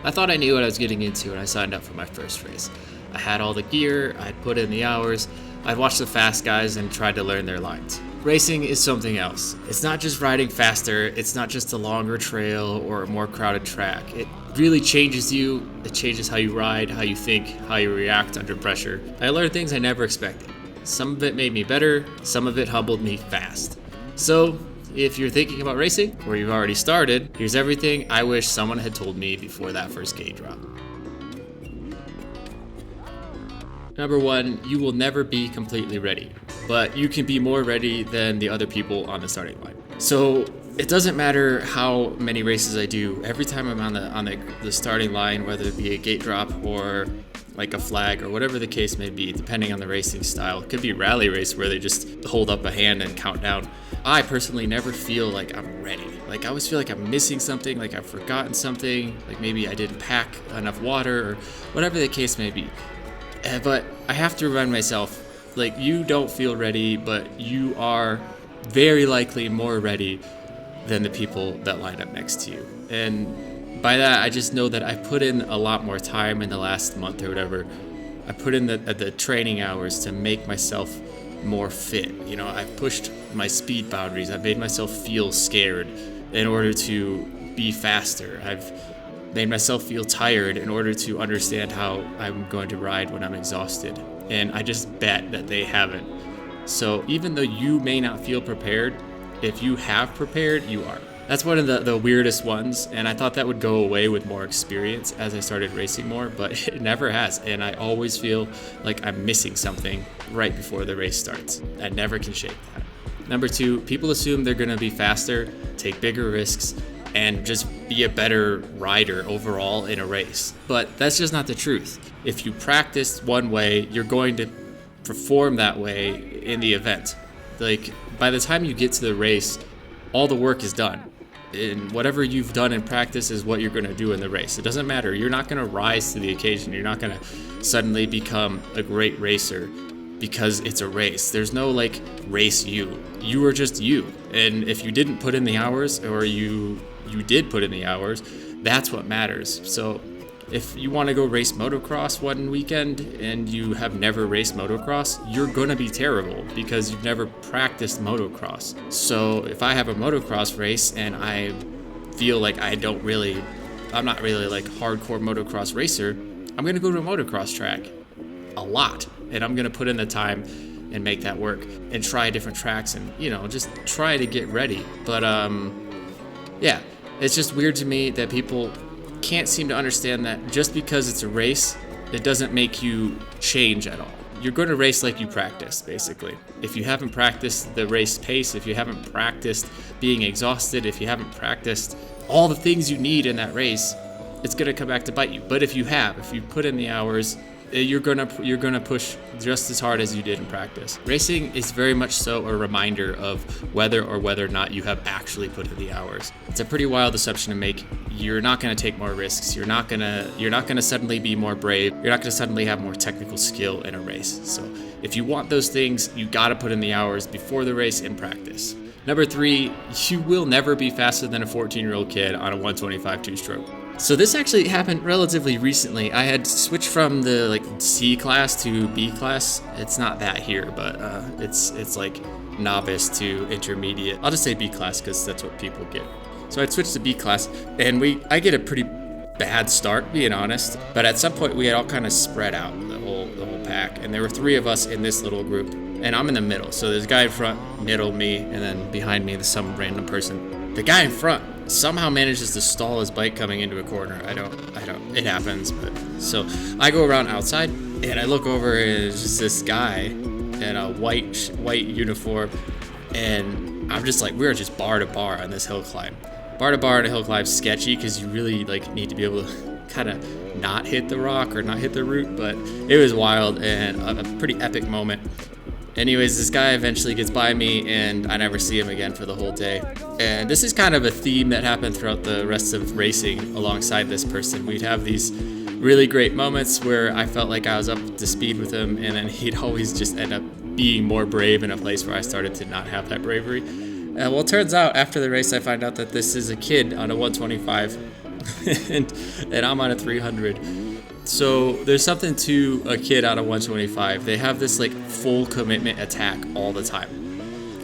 I thought I knew what I was getting into when I signed up for my first race. I had all the gear, I'd put in the hours, I'd watched the fast guys and tried to learn their lines. Racing is something else. It's not just riding faster, it's not just a longer trail or a more crowded track. It really changes you, it changes how you ride, how you think, how you react under pressure. I learned things I never expected. Some of it made me better, some of it humbled me fast. So, if you're thinking about racing, or you've already started, here's everything I wish someone had told me before that first gate drop. Number one, you will never be completely ready, but you can be more ready than the other people on the starting line. So it doesn't matter how many races I do. Every time I'm on the starting line, whether it be a gate drop or like a flag or whatever the case may be, depending on the racing style. It could be a rally race where they just hold up a hand and count down. I personally never feel like I'm ready. Like I always feel like I'm missing something, like I've forgotten something, like maybe I didn't pack enough water or whatever the case may be. But I have to remind myself, like, you don't feel ready, but you are very likely more ready than the people that line up next to you. And by that, I just know that I put in a lot more time in the last month or whatever. I put in the training hours to make myself more fit. You know, I've pushed my speed boundaries. I've made myself feel scared in order to be faster. I've made myself feel tired in order to understand how I'm going to ride when I'm exhausted. And I just bet that they haven't. So even though you may not feel prepared, if you have prepared, you are. That's one of the weirdest ones, and I thought that would go away with more experience as I started racing more, but it never has, and I always feel like I'm missing something right before the race starts. I never can shake that. Number two, people assume they're gonna be faster, take bigger risks, and just be a better rider overall in a race. But that's just not the truth. If you practice one way, you're going to perform that way in the event. Like, by the time you get to the race, all the work is done. And whatever you've done in practice is what you're going to do in the race. It doesn't matter. You're not going to rise to the occasion. You're not going to suddenly become a great racer because it's a race. There's no like race you. You are just you. And if you didn't put in the hours, or you did put in the hours, that's what matters. So if you want to go race motocross one weekend and you have never raced motocross, you're going to be terrible because you've never practiced motocross. So if I have a motocross race and I feel like I'm not really like hardcore motocross racer, I'm going to go to a motocross track a lot, and I'm going to put in the time and make that work and try different tracks and, you know, just try to get ready. But yeah, it's just weird to me that people can't seem to understand that just because it's a race, it doesn't make you change at all. You're going to race like you practice, basically. If you haven't practiced the race pace, if you haven't practiced being exhausted, if you haven't practiced all the things you need in that race, it's going to come back to bite you. But if you put in the hours, you're gonna push just as hard as you did in practice. Racing is very much so a reminder of whether or not you have actually put in the hours. It's a pretty wild assumption to make. You're not gonna take more risks. You're not gonna suddenly be more brave. You're not gonna suddenly have more technical skill in a race. So if you want those things, you gotta put in the hours before the race in practice. Number three, you will never be faster than a 14-year-old kid on a 125 two-stroke. So this actually happened relatively recently. I had switched from the like C class to B class. It's not that here, but it's like novice to intermediate. I'll just say B class because that's what people get. So I'd switched to B class, and I get a pretty bad start, being honest. But at some point we had all kind of spread out, the whole pack, and there were three of us in this little group, and I'm in the middle. So there's a guy in front, middle, me, and then behind me there's some random person. The guy in front somehow manages to stall his bike coming into a corner. I don't, it happens, but so I go around outside and I look over and it's just this guy in a white uniform, and I'm just like, we're just bar to bar on this hill climb. Bar to bar on a hill climb sketchy because you really like need to be able to kind of not hit the rock or not hit the root, but it was wild and a pretty epic moment. Anyways, this guy eventually gets by me, and I never see him again for the whole day. And this is kind of a theme that happened throughout the rest of racing alongside this person. We'd have these really great moments where I felt like I was up to speed with him, and then he'd always just end up being more brave in a place where I started to not have that bravery. Well, it turns out after the race, I find out that this is a kid on a 125 and I'm on a 300. So there's something to a kid on a 125. They have this like full commitment attack all the time.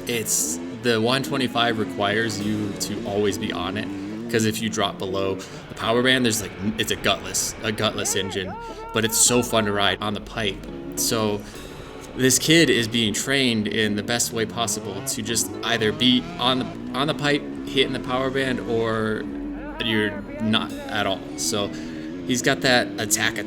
It's the 125 requires you to always be on it, because if you drop below the power band, there's like, it's a gutless engine, but it's so fun to ride on the pipe. So this kid is being trained in the best way possible to just either be on the pipe, hitting the power band, or you're not at all. So he's got that attack,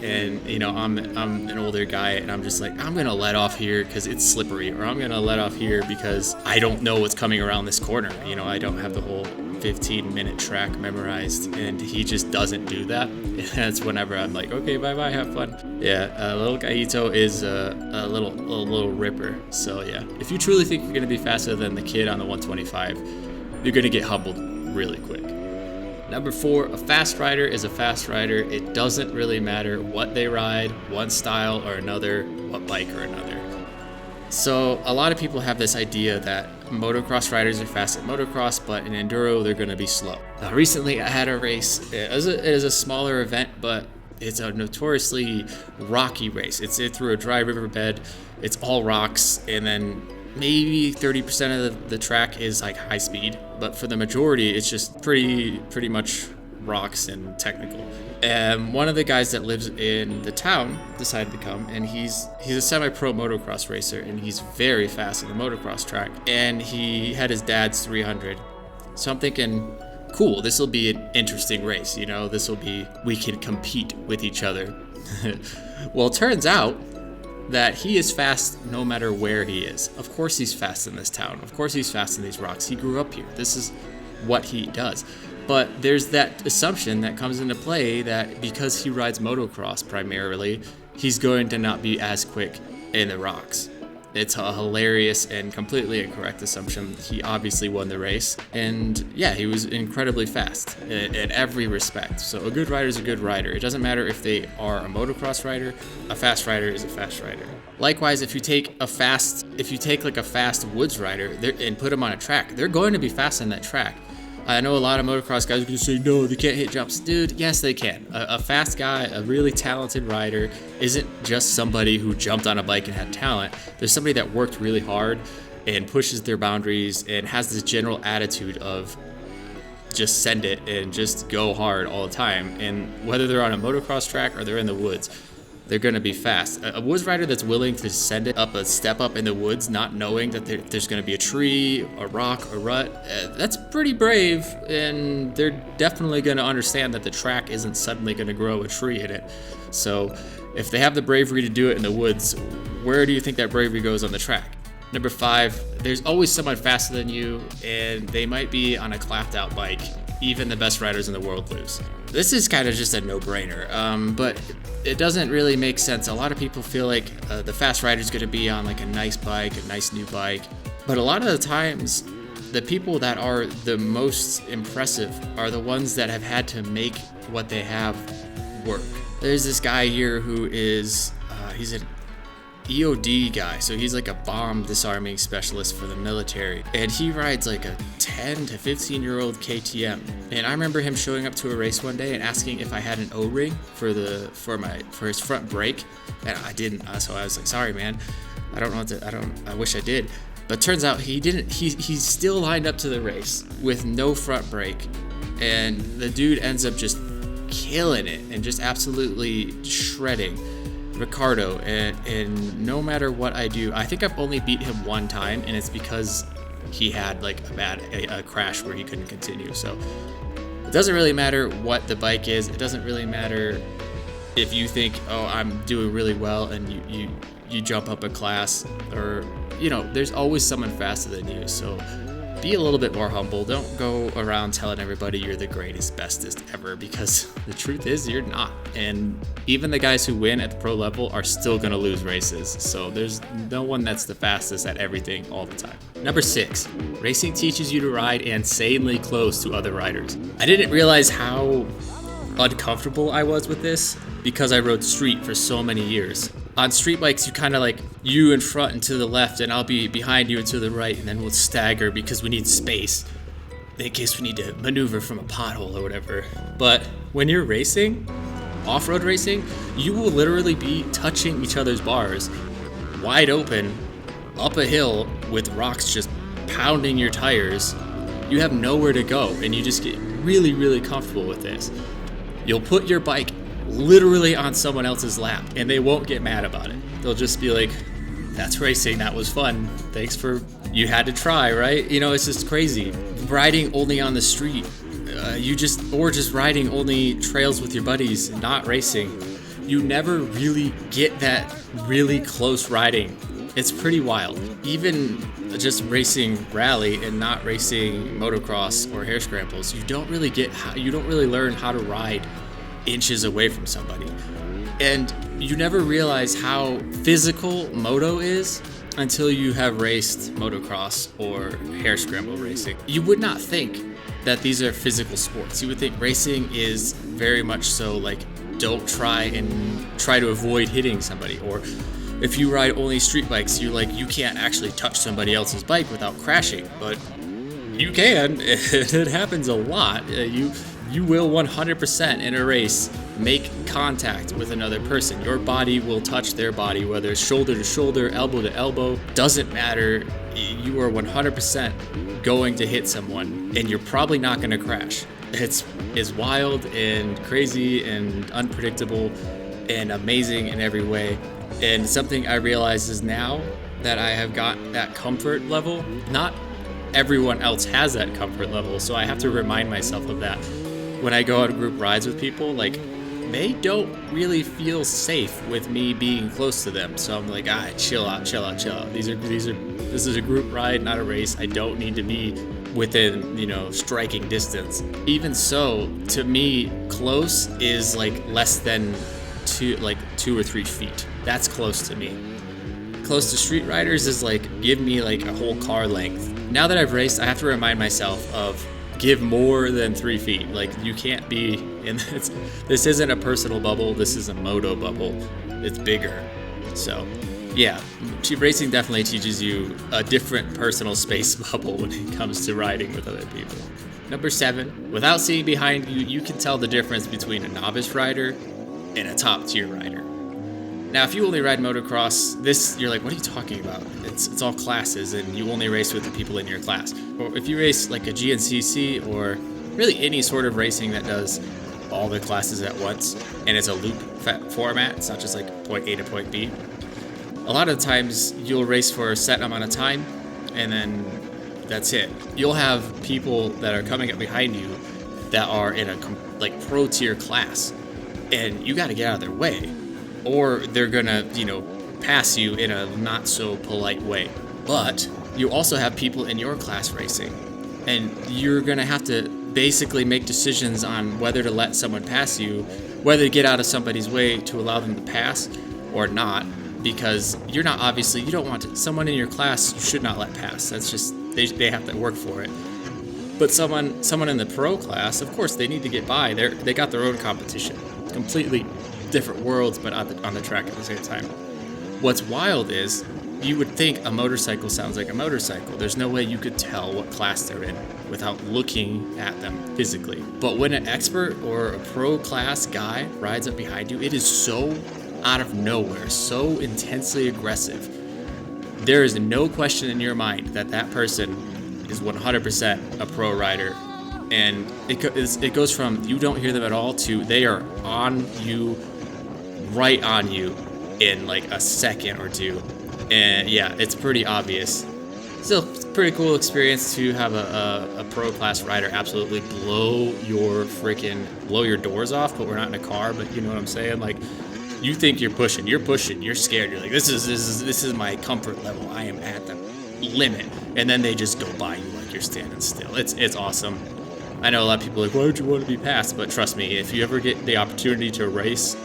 and you know, I'm an older guy, and I'm just like, I'm gonna let off here because it's slippery, or I'm gonna let off here because I don't know what's coming around this corner. You know, I don't have the whole 15-minute track memorized, and he just doesn't do that. And that's whenever I'm like, okay, bye, have fun. Yeah, little Gaito is a little ripper. So yeah, if you truly think you're gonna be faster than the kid on the 125, you're gonna get humbled really quick. Number 4, a fast rider is a fast rider. It doesn't really matter what they ride, one style or another, what bike or another. So a lot of people have this idea that motocross riders are fast at motocross, but in enduro they're going to be slow. Now, recently I had a race. It is a smaller event, but it's a notoriously rocky race. It's through a dry riverbed. It's all rocks, and then maybe 30% of the track is like high speed, but for the majority it's just pretty much rocks and technical. And one of the guys that lives in the town decided to come, and he's a semi-pro motocross racer, and he's very fast on the motocross track, and he had his dad's 300. So I'm thinking, cool, this will be an interesting race, you know, we can compete with each other. Well, it turns out that he is fast no matter where he is. Of course he's fast in this town. Of course he's fast in these rocks. He grew up here. This is what he does. But there's that assumption that comes into play that because he rides motocross primarily, he's going to not be as quick in the rocks. It's a hilarious and completely incorrect assumption. He obviously won the race, and yeah, he was incredibly fast in every respect. So a good rider is a good rider. It doesn't matter if they are a motocross rider. A fast rider is a fast rider. Likewise, if you take like a fast woods rider and put them on a track, they're going to be fast on that track. I know a lot of motocross guys are going to say, no, they can't hit jumps. Dude, yes, they can. A fast guy, a really talented rider, isn't just somebody who jumped on a bike and had talent. There's somebody that worked really hard and pushes their boundaries and has this general attitude of just send it and just go hard all the time. And whether they're on a motocross track or they're in the woods, they're going to be fast. A woods rider that's willing to send it up a step up in the woods, not knowing that there's going to be a tree, a rock, a rut, that's pretty brave, and they're definitely going to understand that the track isn't suddenly going to grow a tree in it. So if they have the bravery to do it in the woods, where do you think that bravery goes on the track? Number 5, there's always someone faster than you, and they might be on a clapped out bike. Even the best riders in the world lose. This is kind of just a no-brainer, but it doesn't really make sense. A lot of people feel like the fast rider is going to be on like a nice bike, a nice new bike, but a lot of the times, the people that are the most impressive are the ones that have had to make what they have work. There's this guy here who is, he's an EOD guy, so he's like a bomb disarming specialist for the military, and he rides like a 10 to 15 year old KTM. And I remember him showing up to a race one day and asking if I had an O-ring for his front brake, and I didn't. So I was like, sorry man, I wish I did. But turns out he didn't. He still lined up to the race with no front brake, and the dude ends up just killing it and just absolutely shredding Ricardo, and no matter what I do, I think I've only beat him one time, and it's because he had like a crash where he couldn't continue. So it doesn't really matter what the bike is. It doesn't really matter if you think, oh, I'm doing really well, and you jump up a class, or there's always someone faster than you. So be a little bit more humble. Don't go around telling everybody you're the greatest, bestest ever, because the truth is you're not. And even the guys who win at the pro level are still going to lose races. So there's no one that's the fastest at everything all the time. Number 6, racing teaches you to ride insanely close to other riders. I didn't realize how uncomfortable I was with this because I rode street for so many years. On street bikes, you kind of like you in front and to the left, and I'll be behind you and to the right, and then we'll stagger because we need space. in case we need to maneuver from a pothole or whatever. But when you're racing, off-road racing, you will literally be touching each other's bars wide open up a hill with rocks just pounding your tires. You have nowhere to go, and you just get really, really comfortable with this. You'll put your bike literally on someone else's lap, and they won't get mad about it. They'll just be like, that's racing, that was fun. Thanks for, you had to try, right? You know, it's just crazy. Riding only on the street, or just riding only trails with your buddies, not racing. You never really get that really close riding. It's pretty wild. Even just racing rally and not racing motocross or hare scrambles, you don't really learn how to ride inches away from somebody. And you never realize how physical moto is until you have raced motocross or hare scramble racing. You would not think that these are physical sports. You would think racing is very much so like, don't try to avoid hitting somebody, or if you ride only street bikes, you can't actually touch somebody else's bike without crashing, but you can. It happens a lot. You will 100% in a race make contact with another person. Your body will touch their body, whether it's shoulder to shoulder, elbow to elbow, doesn't matter. You are 100% going to hit someone, and you're probably not going to crash. It's wild and crazy and unpredictable and amazing in every way. And something I realize is now that I have got that comfort level, not everyone else has that comfort level, so I have to remind myself of that. When I go on group rides with people, like, they don't really feel safe with me being close to them. So I'm like, chill out. This is a group ride, not a race. I don't need to be within, striking distance. Even so, to me, close is like less than 2 or 3 feet. That's close to me. Close to street riders is like, give me like a whole car length. Now that I've raced, I have to remind myself of give more than 3 feet. Like, you can't be in this isn't a personal bubble, this is a moto bubble. It's bigger. So yeah, racing definitely teaches you a different personal space bubble when it comes to riding with other people. Number 7, without seeing behind you, you can tell the difference between a novice rider and a top tier rider. Now, if you only ride motocross, you're like, what are you talking about? It's all classes, and you only race with the people in your class. Or if you race like a GNCC or really any sort of racing that does all the classes at once, and it's a loop format, it's not just like point A to point B. A lot of times you'll race for a set amount of time, and then that's it. You'll have people that are coming up behind you that are in a pro tier class, and you got to get out of their way, or they're gonna pass you in a not so polite way. But you also have people in your class racing, and you're gonna have to basically make decisions on whether to let someone pass you, whether to get out of somebody's way to allow them to pass or not, because you don't want to, someone in your class you should not let pass. That's just, they have to work for it. But someone in the pro class, of course, they need to get by. They got their own competition. Completely different worlds, but on the track at the same time. What's wild is, you would think a motorcycle sounds like a motorcycle. There's no way you could tell what class they're in without looking at them physically. But when an expert or a pro class guy rides up behind you, it is so out of nowhere, so intensely aggressive. There is no question in your mind that person is 100% a pro rider. And it goes from you don't hear them at all to they are on you, right on you in like a second or two. And yeah, it's pretty obvious. Still, it's a pretty cool experience to have a pro class rider absolutely blow your doors off, but we're not in a car, but you know what I'm saying? Like, you think you're pushing, you're scared, you're like, this is my comfort level, I am at the limit. And then they just go by you like you're standing still. It's awesome. I know a lot of people are like, why would you want to be passed? But trust me, if you ever get the opportunity to race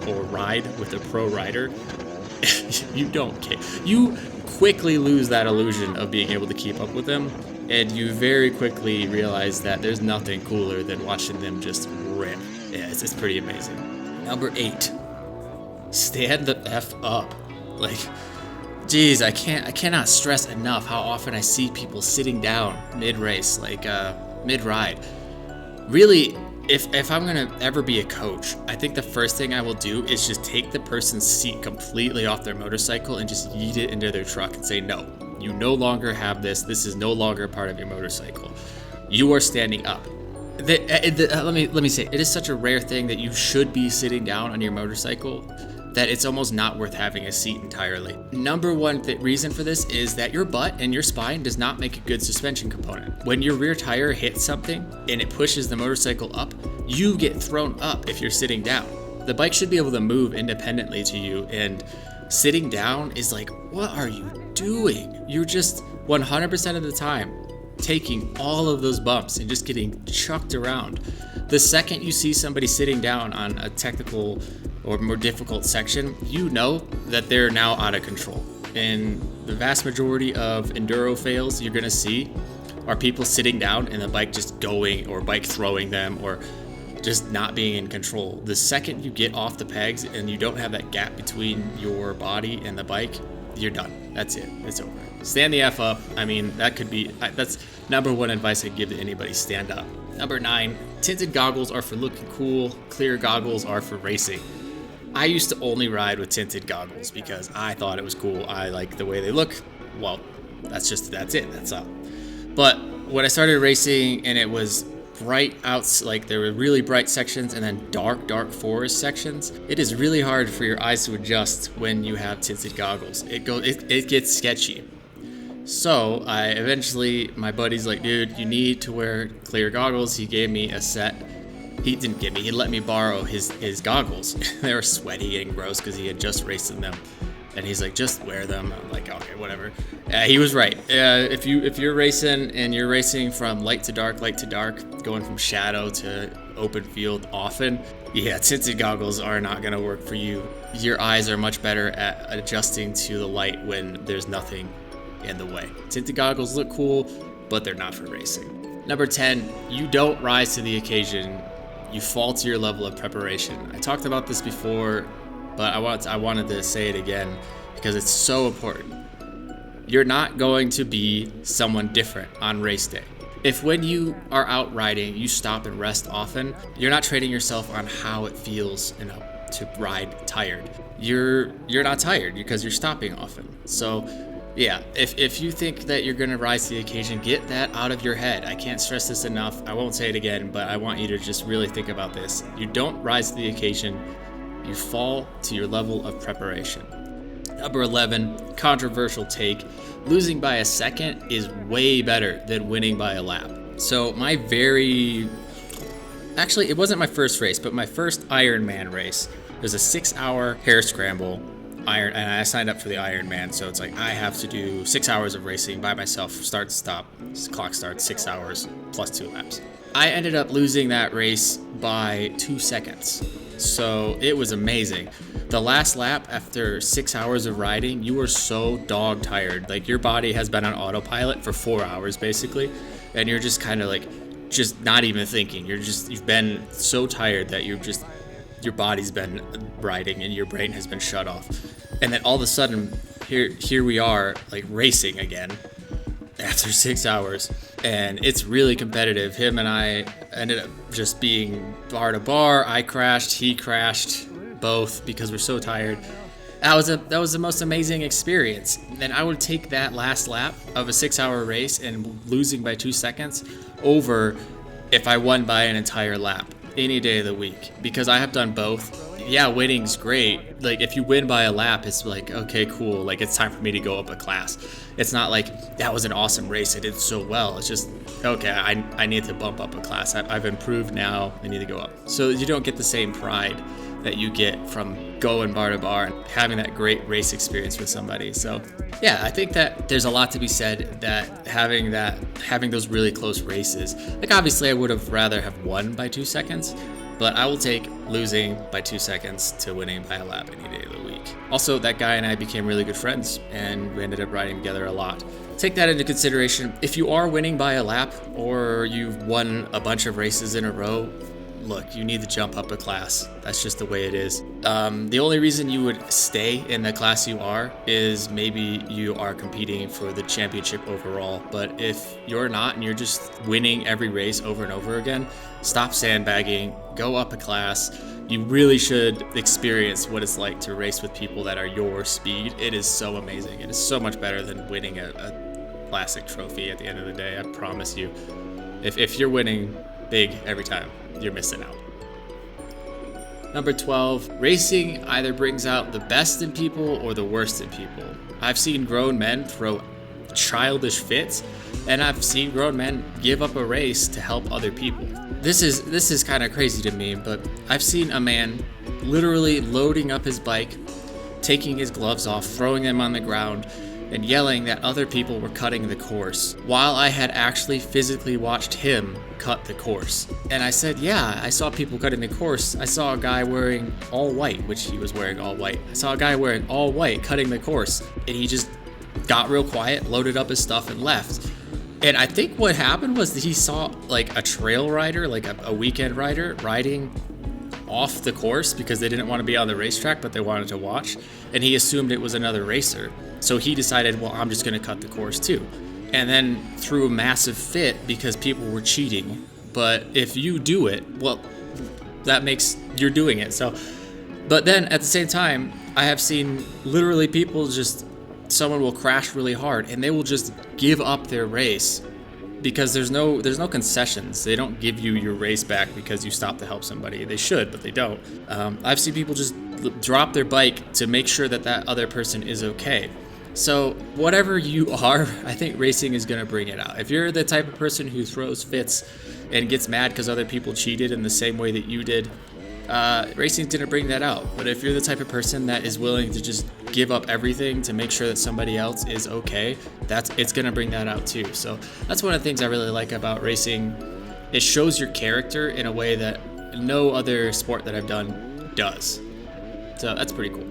or ride with a pro rider, you don't care. You quickly lose that illusion of being able to keep up with them, and you very quickly realize that there's nothing cooler than watching them just rip. Yeah, it's pretty amazing. Number 8, stand the F up. Like, I cannot stress enough how often I see people sitting down mid-race. Like, mid-ride. Really, if I'm gonna ever be a coach, I think the first thing I will do is just take the person's seat completely off their motorcycle and just yeet it into their truck and say, no, you no longer have this. This is no longer a part of your motorcycle. You are standing up. Let me say, it is such a rare thing that you should be sitting down on your motorcycle that it's almost not worth having a seat entirely. Number one reason for this is that your butt and your spine does not make a good suspension component. When your rear tire hits something and it pushes the motorcycle up, you get thrown up if you're sitting down. The bike should be able to move independently to you, and sitting down is like, what are you doing? You're just 100% of the time taking all of those bumps and just getting chucked around. The second you see somebody sitting down on a technical or more difficult section, you know that they're now out of control. And the vast majority of enduro fails you're gonna see are people sitting down and the bike just going, or bike throwing them, or just not being in control. The second you get off the pegs and you don't have that gap between your body and the bike, you're done. That's it. It's over. Stand the F up. I mean, that's number one advice I'd give to anybody. Stand up. Number 9, tinted goggles are for looking cool. Clear goggles are for racing. I used to only ride with tinted goggles because I thought it was cool. I like the way they look. Well, that's it. That's up. But when I started racing and it was bright outs, like there were really bright sections and then dark forest sections, it is really hard for your eyes to adjust when you have tinted goggles. It gets sketchy. So my buddy's like, dude, you need to wear clear goggles. He gave me a set. He didn't give me, he let me borrow his goggles. They were sweaty and gross because he had just raced in them. And he's like, just wear them. I'm like, okay, whatever. He was right. If you're racing and you're racing from light to dark, going from shadow to open field often, yeah, tinted goggles are not gonna work for you. Your eyes are much better at adjusting to the light when there's nothing in the way. Tinted goggles look cool, but they're not for racing. Number 10, you don't rise to the occasion. You fall to your level of preparation. I talked about this before, but I wanted to say it again because it's so important. You're not going to be someone different on race day. If when you are out riding, you stop and rest often, you're not training yourself on how it feels to ride tired. You're not tired because you're stopping often. So yeah, if you think that you're gonna rise to the occasion, get that out of your head. I can't stress this enough. I won't say it again, but I want you to just really think about this. You don't rise to the occasion, you fall to your level of preparation. Number 11, controversial take. Losing by a second is way better than winning by a lap. So actually it wasn't my first race, but my first Ironman race. It was a 6-hour hare scramble. And I signed up for the Ironman, so it's like I have to do 6 hours of racing by myself, start to stop. Clock starts 6 hours plus 2 laps. I ended up losing that race by 2 seconds. So it was amazing. The last lap after 6 hours of riding, you were so dog tired. Like your body has been on autopilot for 4 hours basically, and you're just kind of like just not even thinking. You've been so tired that your body's been riding and your brain has been shut off. And then all of a sudden, here we are, like racing again after 6 hours, and it's really competitive. Him and I ended up just being bar to bar. I crashed, he crashed, both because we're so tired. That was the most amazing experience. And I would take that last lap of a 6-hour race and losing by 2 seconds over if I won by an entire lap any day of the week, because I have done both. Yeah, winning's great. Like if you win by a lap, it's like, okay, cool. Like it's time for me to go up a class. It's not like that was an awesome race, I did so well. It's just, okay, I need to bump up a class. I've improved now, I need to go up. So you don't get the same pride that you get from going bar to bar and having that great race experience with somebody. So yeah, I think that there's a lot to be said that having those really close races. Like obviously I would have rather have won by 2 seconds, but I will take losing by 2 seconds to winning by a lap any day of the week. Also, that guy and I became really good friends and we ended up riding together a lot. Take that into consideration. If you are winning by a lap or you've won a bunch of races in a row, look, you need to jump up a class. That's just the way it is. The only reason you would stay in the class you are is maybe you are competing for the championship overall. But if you're not and you're just winning every race over and over again, stop sandbagging, go up a class. You really should experience what it's like to race with people that are your speed. It is so amazing. It is so much better than winning a classic trophy at the end of the day. I promise you. If you're winning big every time, you're missing out. Number 12, racing either brings out the best in people or the worst in people. I've seen grown men throw childish fits, and I've seen grown men give up a race to help other people. This is kind of crazy to me, but I've seen a man literally loading up his bike, taking his gloves off, throwing them on the ground, and yelling that other people were cutting the course, while I had actually physically watched him cut the course. And I said, yeah, I saw people cutting the course. I saw a guy wearing all white, which he was wearing all white. I saw a guy wearing all white cutting the course, and he just got real quiet, loaded up his stuff, and left. And I think what happened was that he saw like a trail rider, like a weekend rider, riding off the course because they didn't want to be on the racetrack, but they wanted to watch, and he assumed it was another racer. So he decided, well, I'm just going to cut the course too. And then threw a massive fit because people were cheating. But if you do it, well, that makes you're doing it. So, but then at the same time, I have seen literally people just, someone will crash really hard and they will just give up their race because there's no concessions. They don't give you your race back because you stopped to help somebody. They should, but they don't. I've seen people just drop their bike to make sure that that other person is okay. So whatever you are, I think racing is going to bring it out. If you're the type of person who throws fits and gets mad because other people cheated in the same way that you did, racing's going to bring that out. But if you're the type of person that is willing to just give up everything to make sure that somebody else is okay, it's going to bring that out too. So that's one of the things I really like about racing. It shows your character in a way that no other sport that I've done does. So that's pretty cool.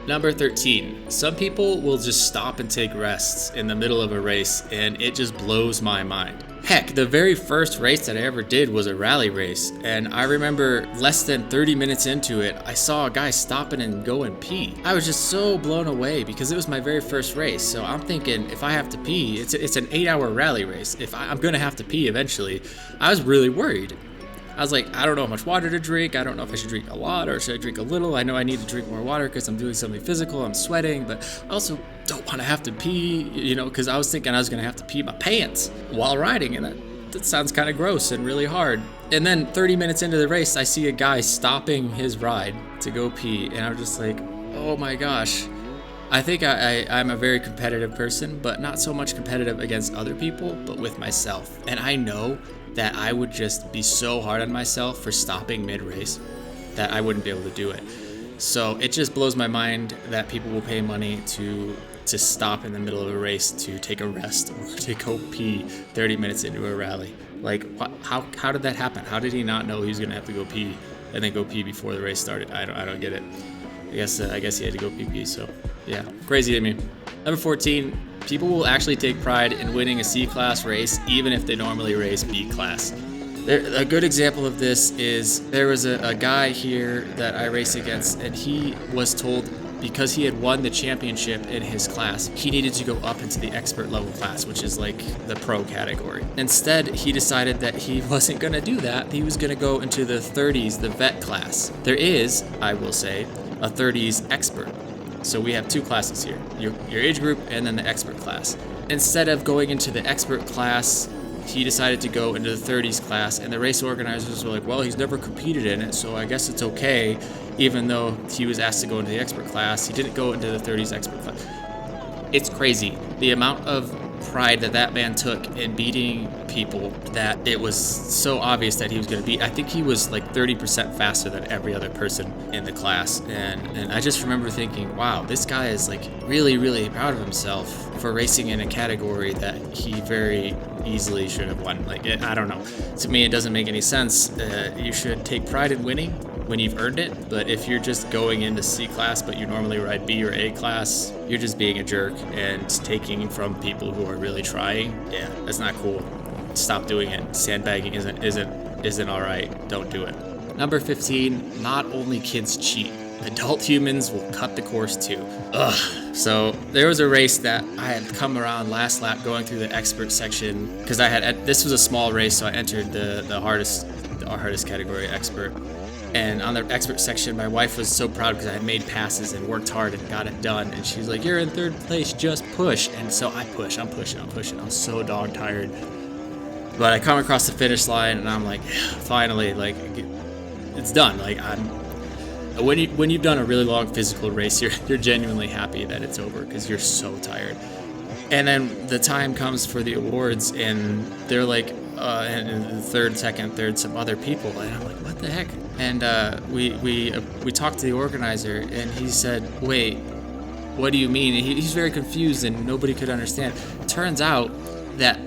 Number 13, some people will just stop and take rests in the middle of a race, and it just blows my mind. Heck, the very first race that I ever did was a rally race, and I remember less than 30 minutes into it, I saw a guy stopping and go and pee. I was just so blown away because it was my very first race, so I'm thinking if I have to pee, it's an 8-hour rally race. If I'm gonna have to pee eventually, I was really worried. I was like, I don't know how much water to drink. I don't know if I should drink a lot or should I drink a little. I know I need to drink more water because I'm doing something physical. I'm sweating, but I also don't want to have to pee, because I was thinking I was going to have to pee my pants while riding, and that sounds kind of gross and really hard. And then 30 minutes into the race, I see a guy stopping his ride to go pee, and I'm just like, oh my gosh. I think I'm a very competitive person, but not so much competitive against other people, but with myself. And I know that I would just be so hard on myself for stopping mid-race that I wouldn't be able to do it. So it just blows my mind that people will pay money to stop in the middle of a race to take a rest or to go pee 30 minutes into a rally. Like, how did that happen? How did he not know he was gonna have to go pee and then go pee before the race started? I don't get it. I guess he had to go pee. So yeah, crazy to me. Number 14. People will actually take pride in winning a C-class race even if they normally race B-class. A good example of this is there was a guy here that I race against, and he was told because he had won the championship in his class, he needed to go up into the expert level class, which is like the pro category. Instead, he decided that he wasn't going to do that. He was going to go into the 30s, the vet class. There is, I will say, a 30s expert. So we have two classes here, your age group and then the expert class. Instead of going into the expert class, he decided to go into the 30s class, and the race organizers were like, well, he's never competed in it, so I guess it's okay, even though he was asked to go into the expert class. He didn't go into the 30s expert class. It's crazy, the amount of pride that man took in beating people, that it was so obvious that he was going to beat. I think he was like 30% faster than every other person in the class, and I just remember thinking, wow, this guy is like really, really proud of himself for racing in a category that he very easily should have won. Like, I don't know. To me, it doesn't make any sense. You should take pride in winning when you've earned it, but if you're just going into C class but you normally ride B or A class, you're just being a jerk and taking from people who are really trying. Yeah, that's not cool. Stop doing it. Sandbagging isn't isn't all right. Don't do it. Number 15, not only kids cheat, adult humans will cut the course too. Ugh. So there was a race that I had come around last lap going through the expert section because this was a small race, so I entered the hardest category, expert. And on the expert section, my wife was so proud because I had made passes and worked hard and got it done. And she's like, "You're in third place, just push." And so I'm pushing. I'm so dog tired. But I come across the finish line and I'm like, finally, like, it's done. Like, when you've done a really long physical race, you're genuinely happy that it's over because you're so tired. And then the time comes for the awards, and they're like, and third, second, third, some other people, and I'm like, what the heck? And we talked to the organizer, and he said, "Wait, what do you mean?" And he's very confused, and nobody could understand. Turns out that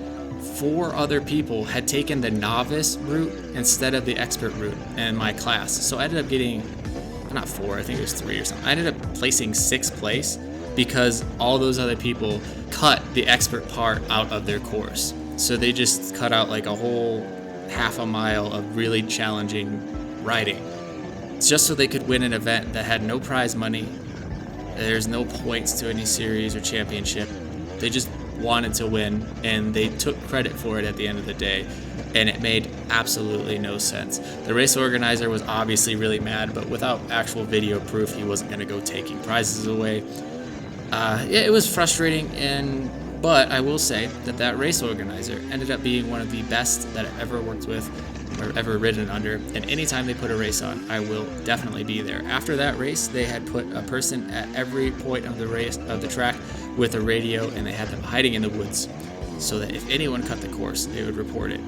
4 other people had taken the novice route instead of the expert route in my class. So I ended up getting, not 4, I think it was 3 or something. I ended up placing 6th place because all those other people cut the expert part out of their course. So they just cut out like a whole half a mile of really challenging riding, just so they could win an event that had no prize money. There's no points to any series or championship. They just wanted to win, and they took credit for it at the end of the day, and it made absolutely no sense. The race organizer was obviously really mad, but without actual video proof, he wasn't going to go taking prizes away. Yeah, it was frustrating, but I will say that race organizer ended up being one of the best that I've ever worked with or ever ridden under, and anytime they put a race on, I will definitely be there. After that race, they had put a person at every point of the track with a radio, and they had them hiding in the woods so that if anyone cut the course, they would report it,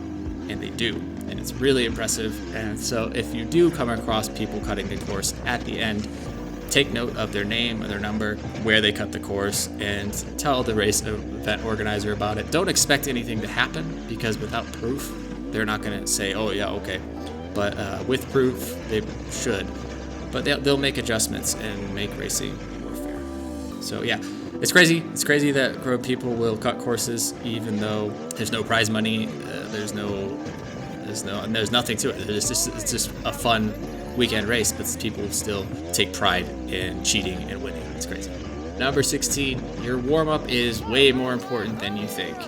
and they do, and it's really impressive. And so if you do come across people cutting the course at the end, take note of their name or their number, where they cut the course, and tell the race event organizer about it. Don't expect anything to happen, because without proof, they're not going to say, "Oh yeah, okay." But with proof, they should. But they'll make adjustments and make racing more fair. So yeah, it's crazy. It's crazy that people will cut courses even though there's no prize money. There's nothing to it. It's just a fun weekend race, but people still take pride in cheating and winning. It's crazy. Number 16, your warm-up is way more important than you think.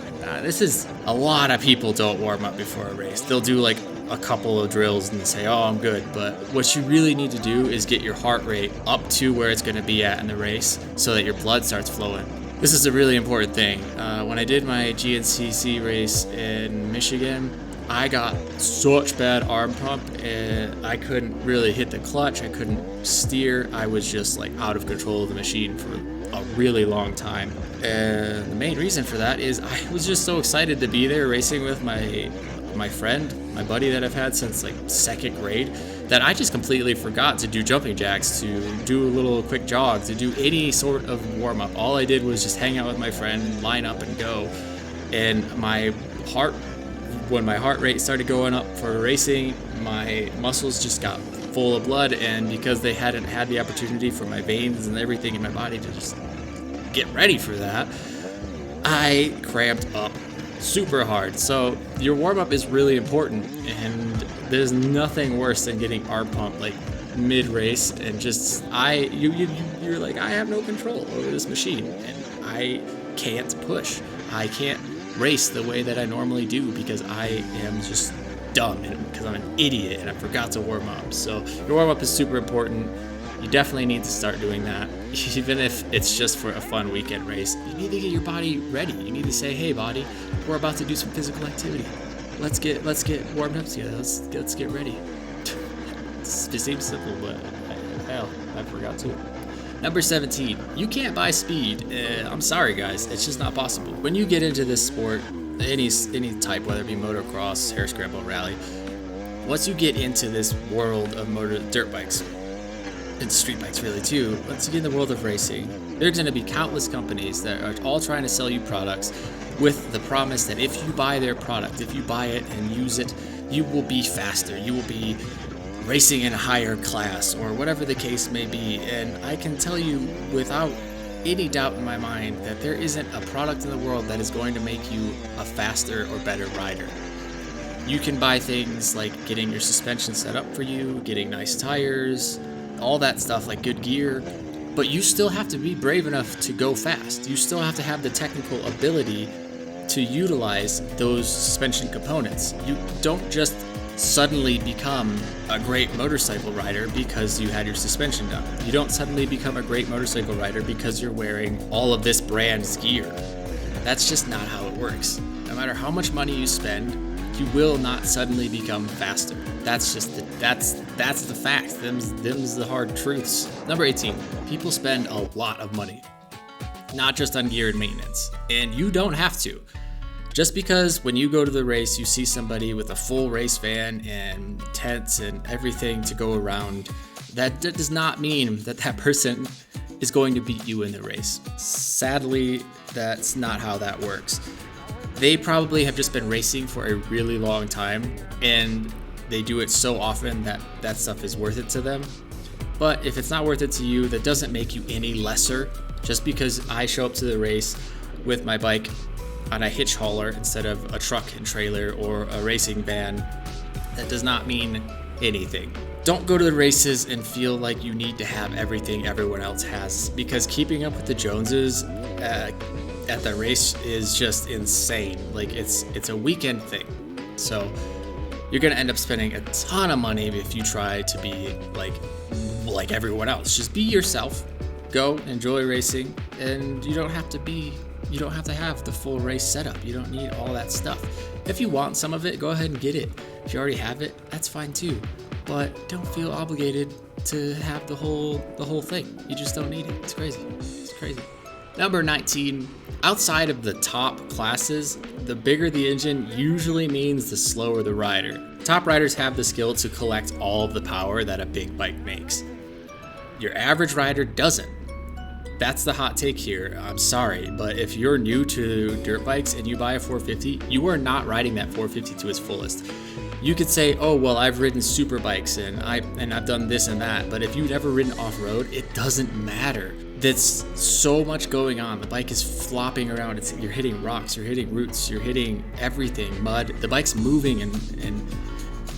This is a lot of people don't warm up before a race. They'll do like a couple of drills and say, "Oh, I'm good." But what you really need to do is get your heart rate up to where it's going to be at in the race so that your blood starts flowing. This is a really important thing. When I did my GNCC race in Michigan, I got such bad arm pump, and I couldn't really hit the clutch. I couldn't steer. I was just like out of control of the machine for a really long time. And the main reason for that is I was just so excited to be there racing with my friend, my buddy that I've had since like 2nd grade, that I just completely forgot to do jumping jacks, to do a little quick jog, to do any sort of warm up. All I did was just hang out with my friend, line up and go. And when my heart rate started going up for racing, my muscles just got full of blood, and because they hadn't had the opportunity for my veins and everything in my body to just get ready for that, I cramped up super hard. So your warm-up is really important, and there's nothing worse than getting arm pump like mid-race and just you're like, I have no control over this machine, and I can't push. I can't race the way that I normally do because I am just dumb, and because I'm an idiot and I forgot to warm up. So your warm up is super important. You definitely need to start doing that, even if it's just for a fun weekend race. You need to get your body ready. You need to say, "Hey body, we're about to do some physical activity. Let's get warmed up together. Let's get ready." It seems simple, but hell, I forgot to. Number 17, you can't buy speed. I'm sorry guys, it's just not possible. When you get into this sport, any type, whether it be motocross, hare scramble, rally, once you get into this world of dirt bikes, and street bikes really too, once you get in the world of racing, there's going to be countless companies that are all trying to sell you products with the promise that if you buy their product, if you buy it and use it, you will be faster, you will be racing in a higher class, or whatever the case may be. And I can tell you without any doubt in my mind that there isn't a product in the world that is going to make you a faster or better rider. You can buy things like getting your suspension set up for you, getting nice tires, all that stuff, like good gear, but you still have to be brave enough to go fast. You still have to have the technical ability to utilize those suspension components. You don't just suddenly become a great motorcycle rider because you had your suspension done. You don't suddenly become a great motorcycle rider because you're wearing all of this brand's gear. That's just not how it works. No matter how much money you spend, you will not suddenly become faster. That's just that's the fact. Them's the hard truths. Number 18, people spend a lot of money, not just on gear and maintenance, and you don't have to. Just because when you go to the race, you see somebody with a full race van and tents and everything to go around, that does not mean that person is going to beat you in the race. Sadly, that's not how that works. They probably have just been racing for a really long time, and they do it so often that that stuff is worth it to them. But if it's not worth it to you, that doesn't make you any lesser. Just because I show up to the race with my bike on a hitch hauler instead of a truck and trailer or a racing van, that does not mean anything. Don't go to the races and feel like you need to have everything everyone else has, because keeping up with the Joneses at the race is just insane. Like it's a weekend thing. So you're gonna end up spending a ton of money if you try to be like everyone else. Just be yourself. Go enjoy racing, and you don't have to have the full race setup. You don't need all that stuff. If you want some of it, go ahead and get it. If you already have it, that's fine too. But don't feel obligated to have the whole thing. You just don't need it. It's crazy. It's crazy. Number 19, outside of the top classes, the bigger the engine usually means the slower the rider. Top riders have the skill to collect all of the power that a big bike makes. Your average rider doesn't. That's the hot take here. I'm sorry, but if you're new to dirt bikes and you buy a 450, you are not riding that 450 to its fullest. You could say, oh, well, I've ridden super bikes and I've done this and that, but if you've never ridden off-road, it doesn't matter. There's so much going on. The bike is flopping around. You're hitting rocks, you're hitting roots, you're hitting everything, mud. The bike's moving and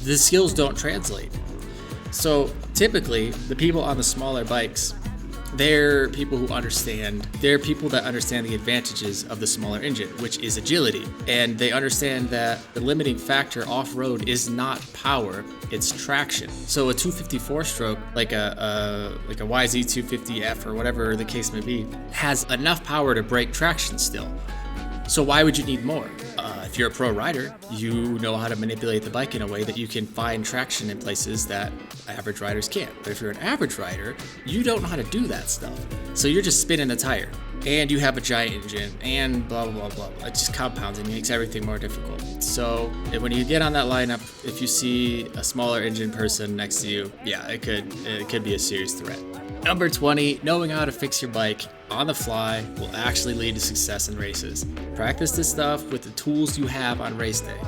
the skills don't translate. So typically, the people on the smaller bikes, they're people that understand the advantages of the smaller engine, which is agility. And they understand that the limiting factor off-road is not power, it's traction. So a 254 stroke, like a YZ250F or whatever the case may be, has enough power to break traction still. So why would you need more? If you're a pro rider, you know how to manipulate the bike in a way that you can find traction in places that average riders can't. But if you're an average rider, you don't know how to do that stuff. So you're just spinning the tire, and you have a giant engine, and blah, blah, blah, blah. It just compounds and makes everything more difficult. So when you get on that lineup, if you see a smaller engine person next to you, yeah, it could be a serious threat. Number 20, knowing how to fix your bike on the fly will actually lead to success in races. Practice this stuff with the tools you have on race day.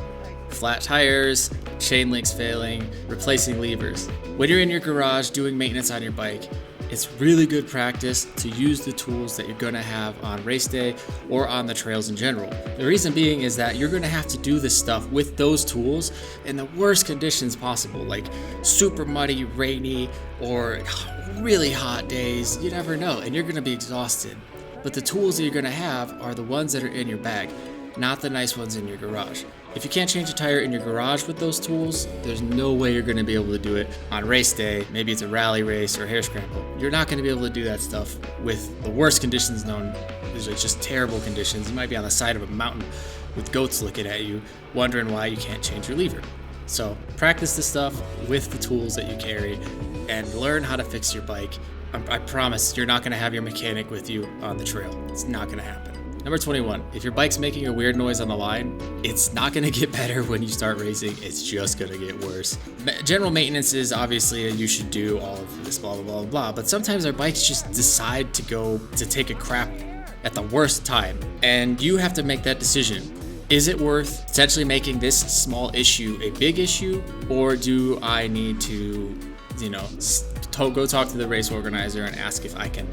Flat tires, chain links failing, replacing levers. When you're in your garage doing maintenance on your bike, it's really good practice to use the tools that you're gonna have on race day or on the trails in general. The reason being is that you're gonna have to do this stuff with those tools in the worst conditions possible, like super muddy, rainy, or really hot days. You never know, and you're gonna be exhausted. But the tools that you're gonna have are the ones that are in your bag, not the nice ones in your garage. If you can't change a tire in your garage with those tools, there's no way you're gonna be able to do it on race day. Maybe it's a rally race or a hare scramble. You're not gonna be able to do that stuff with the worst conditions known. There's just terrible conditions. You might be on the side of a mountain with goats looking at you, wondering why you can't change your lever. So practice this stuff with the tools that you carry and learn how to fix your bike. I promise you're not gonna have your mechanic with you on the trail. It's not gonna happen. Number 21, if your bike's making a weird noise on the line, it's not gonna get better when you start racing, it's just gonna get worse. General maintenance is obviously you should do all of this blah, blah, blah, blah, but sometimes our bikes just decide to take a crap at the worst time, and you have to make that decision. Is it worth potentially making this small issue a big issue, or do I need to, go talk to the race organizer and ask if I can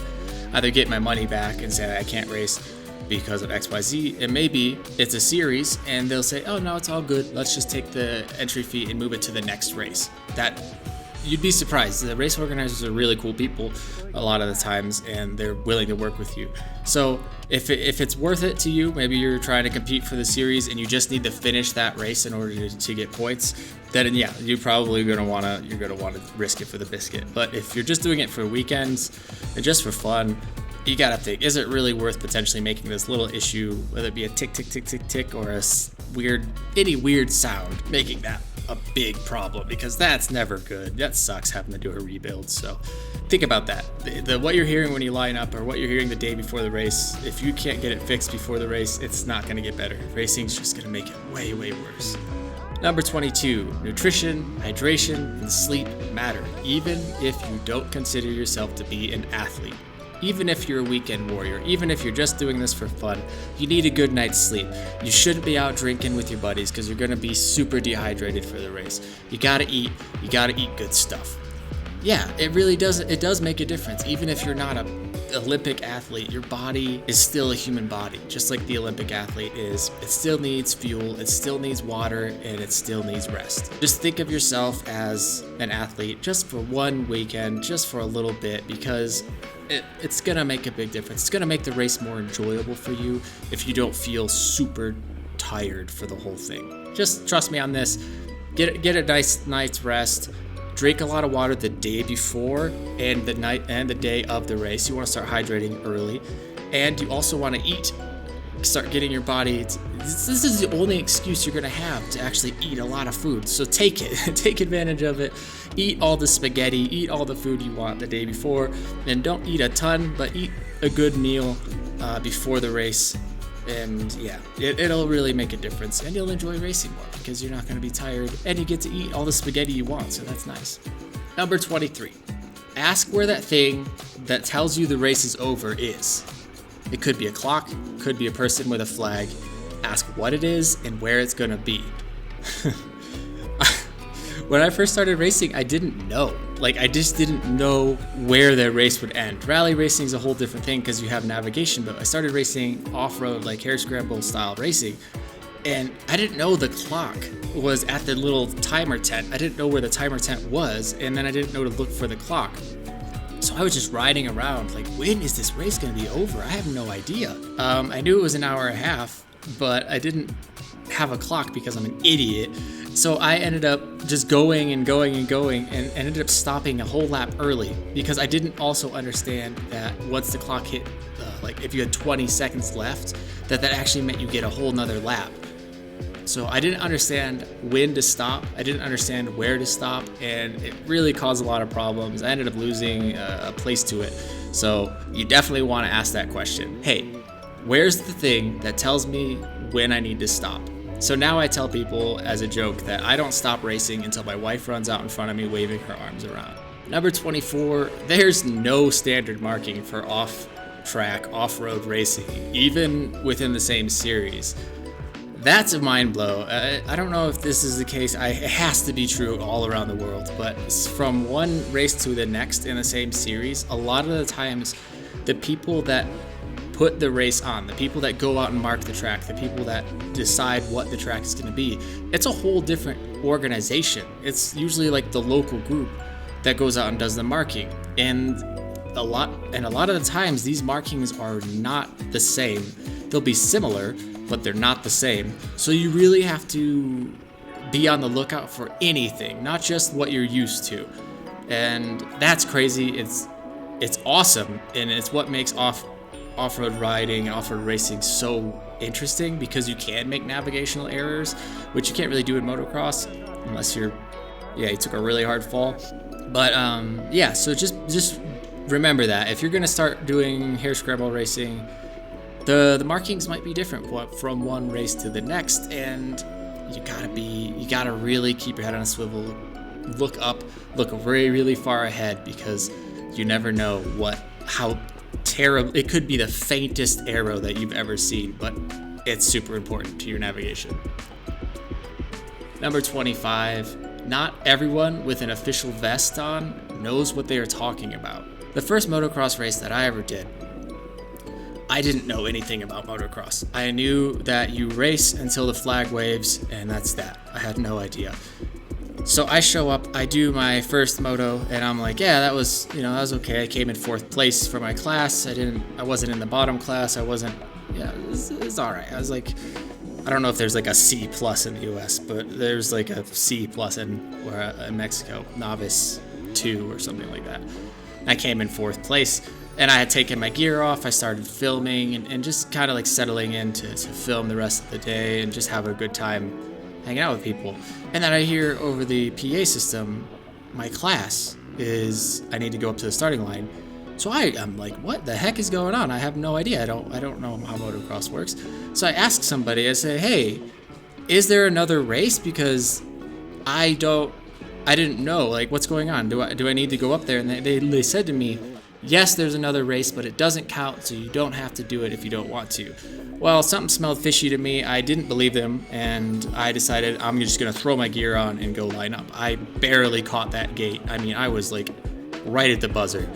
either get my money back and say I can't race, because of XYZ. And maybe it's a series and they'll say, oh no, it's all good, let's just take the entry fee and move it to the next race. That you'd be surprised. The race organizers are really cool people a lot of the times, and they're willing to work with you. So if it's worth it to you, maybe you're trying to compete for the series and you just need to finish that race in order to get points, then yeah, you're probably gonna wanna risk it for the biscuit. But if you're just doing it for weekends and just for fun, you gotta think, is it really worth potentially making this little issue, whether it be a tick tick tick tick tick or any weird sound, making that a big problem, because that's never good. That sucks, having to do a rebuild. So think about that. What you're hearing when you line up, or what you're hearing the day before the race, if you can't get it fixed before the race, it's not going to get better. Racing's just going to make it way, way worse. Number 22, nutrition, hydration, and sleep matter, even if you don't consider yourself to be an athlete. Even if you're a weekend warrior, even if you're just doing this for fun, you need a good night's sleep. You shouldn't be out drinking with your buddies because you're going to be super dehydrated for the race. You gotta eat good stuff. Yeah, it really does. It does make a difference. Even if you're not an Olympic athlete, your body is still a human body, just like the Olympic athlete is. It still needs fuel, it still needs water, and it still needs rest. Just think of yourself as an athlete just for one weekend, just for a little bit, because it's gonna make a big difference. It's gonna make the race more enjoyable for you if you don't feel super tired for the whole thing. Just trust me on this. Get a nice night's rest. Drink a lot of water the day before and the night and the day of the race. You want to start hydrating early, and you also want to eat. Start getting your body. This is the only excuse you're gonna have to actually eat a lot of food. So take it, take advantage of it. Eat all the spaghetti, eat all the food you want the day before, and don't eat a ton, but eat a good meal before the race. And yeah, it'll really make a difference, and you'll enjoy racing more because you're not going to be tired, and you get to eat all the spaghetti you want, so that's nice. Number 23, ask where that thing that tells you the race is over is. It could be a clock, could be a person with a flag. Ask what it is and where it's going to be. When I first started racing, I didn't know. I just didn't know where the race would end. Rally racing is a whole different thing because you have navigation, but I started racing off-road, like hare scramble style racing, and I didn't know the clock was at the little timer tent. I didn't know where the timer tent was, and then I didn't know to look for the clock. So I was just riding around like, when is this race going to be over? I have no idea. I knew it was an hour and a half, but I didn't have a clock because I'm an idiot. So I ended up just going and ended up stopping a whole lap early because I didn't also understand that once the clock hit, if you had 20 seconds left, that actually meant you get a whole nother lap. So I didn't understand when to stop, I didn't understand where to stop, and it really caused a lot of problems. I ended up losing a place to it. So you definitely want to ask that question. Hey, where's the thing that tells me when I need to stop? So now I tell people as a joke that I don't stop racing until my wife runs out in front of me waving her arms around. Number 24, there's no standard marking for off-track, off-road racing, even within the same series. That's a mind blow. I don't know if this is the case. It has to be true all around the world, but from one race to the next in the same series, a lot of the times the people that put the race on, the people that go out and mark the track, the people that decide what the track is going to be, it's a whole different organization. It's usually like the local group that goes out and does the marking, and a lot of the times these markings are not the same. They'll be similar, but they're not the same. So you really have to be on the lookout for anything, not just what you're used to. And that's crazy. It's awesome, and it's what makes off-road riding and off-road racing so interesting, because you can make navigational errors, which you can't really do in motocross unless you took a really hard fall. But so just remember that if you're gonna start doing hare scramble racing, the markings might be different from one race to the next, and you gotta really keep your head on a swivel, look up, look really, really far ahead, because you never know how terrible. It could be the faintest arrow that you've ever seen, but it's super important to your navigation. Number 25, not everyone with an official vest on knows what they are talking about. The first motocross race that I ever did, I didn't know anything about motocross. I knew that you race until the flag waves, and that's that. I had no idea. So I show up, I do my first moto, and I'm like, yeah, that was okay. I came in 4th place for my class. I wasn't in the bottom class. It was all right. I was like, I don't know if there's like a C plus in the US, but there's like a C plus in Mexico, novice 2 or something like that. I came in 4th place, and I had taken my gear off. I started filming and just kind of like settling in to film the rest of the day and just have a good time hanging out with people. And then I hear over the PA system, my class I need to go up to the starting line. So I'm like, what the heck is going on? I have no idea. I don't know how motocross works. So I ask somebody, I say, hey, is there another race? Because I didn't know, like, what's going on? Do I need to go up there? And they said to me, yes, there's another race, but it doesn't count, so you don't have to do it if you don't want to. Well, something smelled fishy to me. I didn't believe them, and I decided I'm just going to throw my gear on and go line up. I barely caught that gate. I mean, I was like right at the buzzer.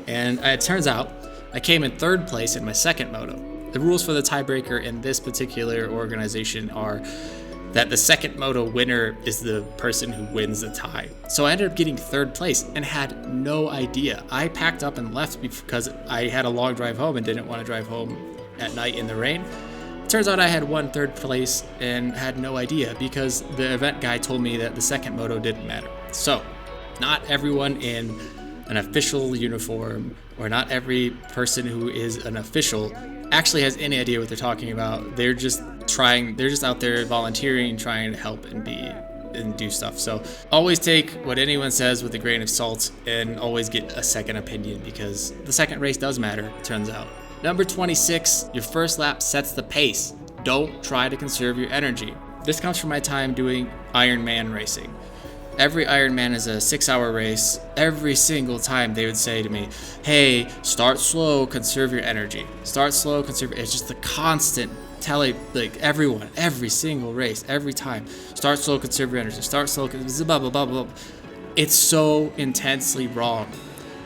And it turns out I came in 3rd place in my 2nd moto. The rules for the tiebreaker in this particular organization are that the 2nd moto winner is the person who wins the tie. So I ended up getting 3rd place and had no idea. I packed up and left because I had a long drive home and didn't want to drive home at night in the rain. Turns out I had won 3rd place and had no idea because the event guy told me that the 2nd moto didn't matter. So not everyone in an official uniform or not every person who is an official actually has any idea what they're talking about. They're just out there volunteering, trying to help and do stuff. So always take what anyone says with a grain of salt and always get a second opinion because the 2nd race does matter, turns out. Number 26, your first lap sets the pace. Don't try to conserve your energy. This comes from my time doing Ironman racing. Every Ironman is a 6-hour race. Every single time they would say to me, hey, start slow, conserve your energy. Start slow, conserve. It's just the constant telling, like everyone, every single race, every time. Start slow, conserve your energy. Start slow, blah, blah, blah, blah. It's so intensely wrong.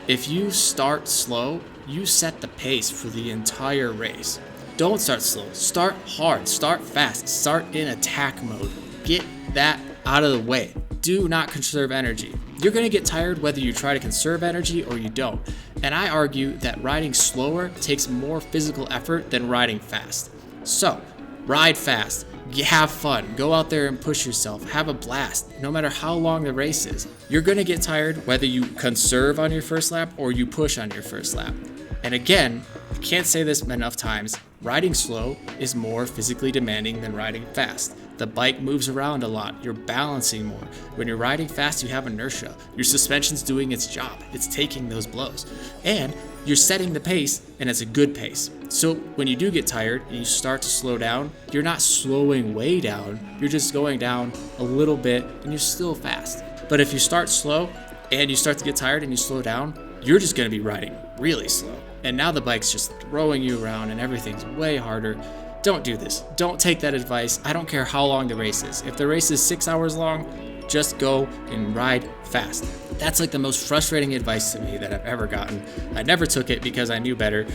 If you start slow, you set the pace for the entire race. Don't start slow. Start hard. Start fast. Start in attack mode. Get that out of the way. Do not conserve energy. You're going to get tired whether you try to conserve energy or you don't. And I argue that riding slower takes more physical effort than riding fast. So, ride fast. Have fun. Go out there and push yourself. Have a blast, no matter how long the race is. You're going to get tired whether you conserve on your first lap or you push on your first lap. And again, I can't say this enough times, riding slow is more physically demanding than riding fast. The bike moves around a lot. You're balancing more. When you're riding fast, you have inertia. Your suspension's doing its job. It's taking those blows. And you're setting the pace, and it's a good pace. So when you do get tired and you start to slow down, you're not slowing way down. You're just going down a little bit, and you're still fast. But if you start slow and you start to get tired and you slow down, you're just going to be riding really slow. And now the bike's just throwing you around and everything's way harder. Don't do this. Don't take that advice. I don't care how long the race is. If the race is 6 hours long, just go and ride fast. That's like the most frustrating advice to me that I've ever gotten. I never took it because I knew better.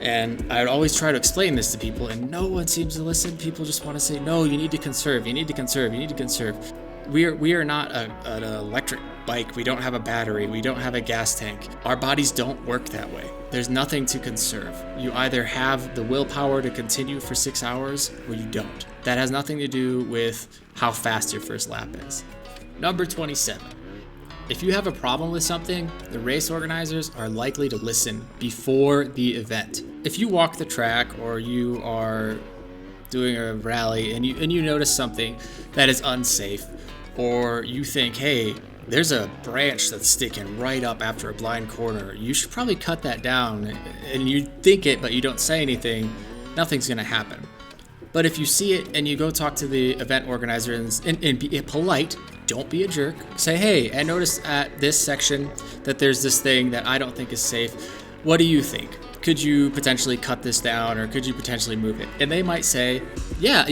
And I would always try to explain this to people and no one seems to listen. People just want to say, no, you need to conserve. You need to conserve. You need to conserve. We are not an electric bike. We don't have a battery. We don't have a gas tank. Our bodies don't work that way. There's nothing to conserve. You either have the willpower to continue for 6 hours or you don't. That has nothing to do with how fast your first lap is. Number 27. If you have a problem with something, the race organizers are likely to listen before the event. If you walk the track or you are doing a rally and you notice something that is unsafe, or you think, hey, there's a branch that's sticking right up after a blind corner, you should probably cut that down, and you think it but you don't say anything, nothing's going to happen. But if you see it and you go talk to the event organizers and be polite, don't be a jerk, say, hey, I noticed at this section that there's this thing that I don't think is safe. What do you think? Could you potentially cut this down or could you potentially move it? And they might say, yeah,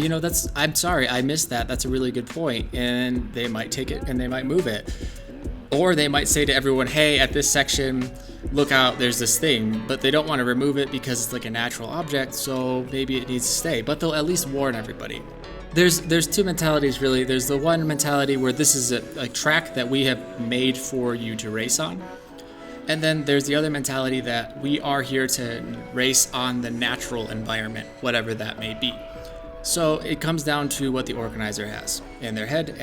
I'm sorry, I missed that. That's a really good point. And they might take it and they might move it. Or they might say to everyone, hey, at this section, look out, there's this thing, but they don't want to remove it because it's like a natural object, so maybe it needs to stay, but they'll at least warn everybody. There's two mentalities really. There's the one mentality where this is a track that we have made for you to race on. And then there's the other mentality that we are here to race on the natural environment, whatever that may be. So it comes down to what the organizer has in their head,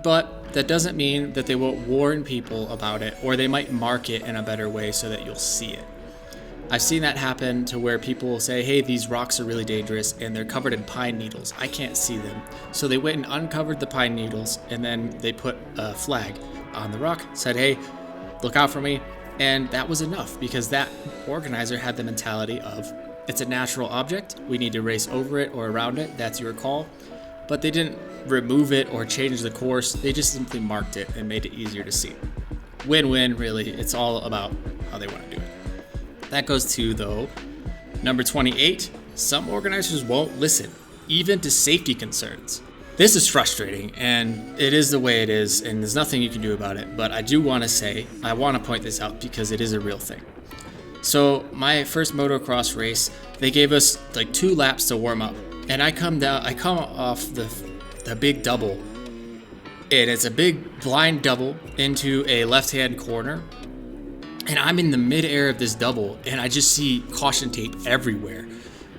but that doesn't mean that they won't warn people about it, or they might mark it in a better way so that you'll see it. I've seen that happen to where people will say, hey, these rocks are really dangerous and they're covered in pine needles. I can't see them. So they went and uncovered the pine needles, and then they put a flag on the rock, said, hey, look out for me. And that was enough because that organizer had the mentality of, it's a natural object. We need to race over it or around it. That's your call. But they didn't remove it or change the course. They just simply marked it and made it easier to see. Win-win, really. It's all about how they want to do it. That goes to, though, number 28. Some organizers won't listen, even to safety concerns. This is frustrating, and it is the way it is, and there's nothing you can do about it. But I do want to I want to point this out because it is a real thing. So my first motocross race, they gave us like 2 laps to warm up, and I come off the big double, and it's a big blind double into a left-hand corner. And I'm in the mid-air of this double, and I just see caution tape everywhere.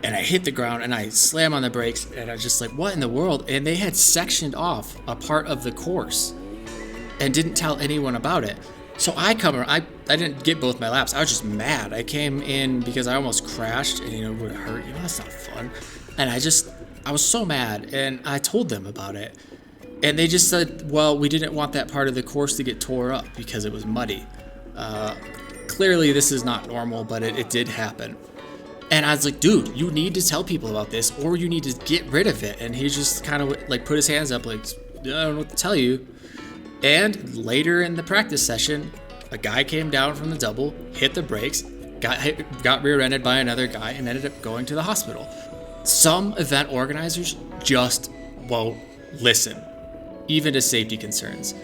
And I hit the ground, and I slam on the brakes, and I was just like, what in the world? And they had sectioned off a part of the course and didn't tell anyone about it. So I didn't get both my laps. I was just mad. I came in because I almost crashed, and, it would have hurt. That's not fun. And I was so mad, and I told them about it. And they just said, well, we didn't want that part of the course to get tore up because it was muddy. Clearly this is not normal, but it did happen. And I was like, dude, you need to tell people about this, or you need to get rid of it. And he just kind of like put his hands up like, I don't know what to tell you. And later in the practice session, a guy came down from the double, hit the brakes, got rear-ended by another guy, and ended up going to the hospital. Some event organizers just won't listen, even to safety concerns.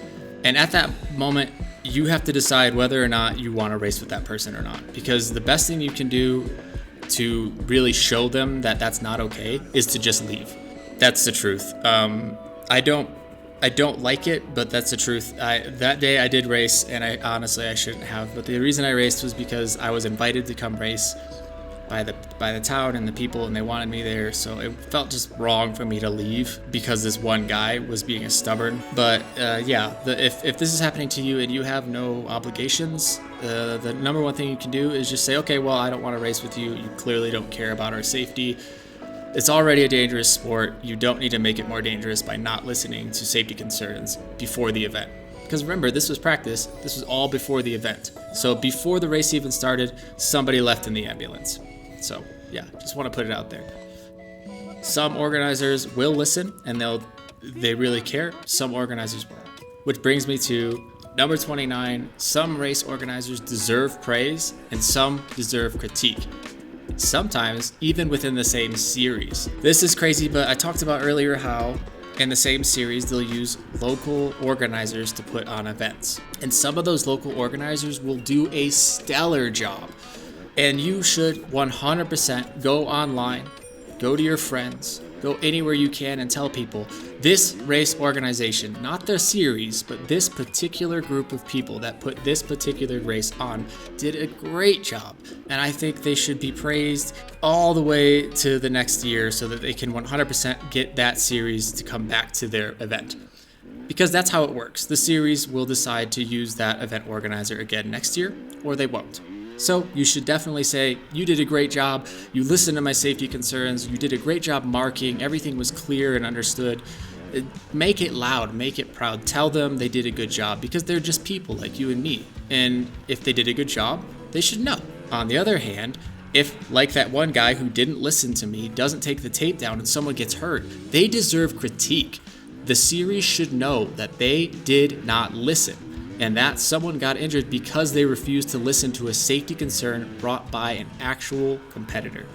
And at that moment, you have to decide whether or not you want to race with that person or not. Because the best thing you can do to really show them that that's not okay is to just leave. That's the truth. I don't like it, but that's the truth. That day I did race, and I shouldn't have. But the reason I raced was because I was invited to come race by the town and the people, and they wanted me there. So it felt just wrong for me to leave because this one guy was being a stubborn. But if this is happening to you and you have no obligations, the number one thing you can do is just say, okay, well, I don't want to race with you. You clearly don't care about our safety. It's already a dangerous sport. You don't need to make it more dangerous by not listening to safety concerns before the event. Because remember, this was practice. This was all before the event. So before the race even started, somebody left in the ambulance. So yeah, just want to put it out there. Some organizers will listen and they really care. Some organizers won't. Which brings me to number 29. Some race organizers deserve praise and some deserve critique. Sometimes even within the same series. This is crazy, but I talked about earlier how in the same series they'll use local organizers to put on events. And some of those local organizers will do a stellar job. And you should 100% go online, go to your friends, go anywhere you can and tell people this race organization, not the series, but this particular group of people that put this particular race on did a great job. And I think they should be praised all the way to the next year so that they can 100% get that series to come back to their event. Because that's how it works. The series will decide to use that event organizer again next year, or they won't. So you should definitely say, you did a great job, you listened to my safety concerns, you did a great job marking, everything was clear and understood. Make it loud, make it proud, tell them they did a good job because they're just people like you and me. And if they did a good job, they should know. On the other hand, if, like that one guy who didn't listen to me, doesn't take the tape down and someone gets hurt, they deserve critique. The series should know that they did not listen. And that someone got injured because they refused to listen to a safety concern brought by an actual competitor.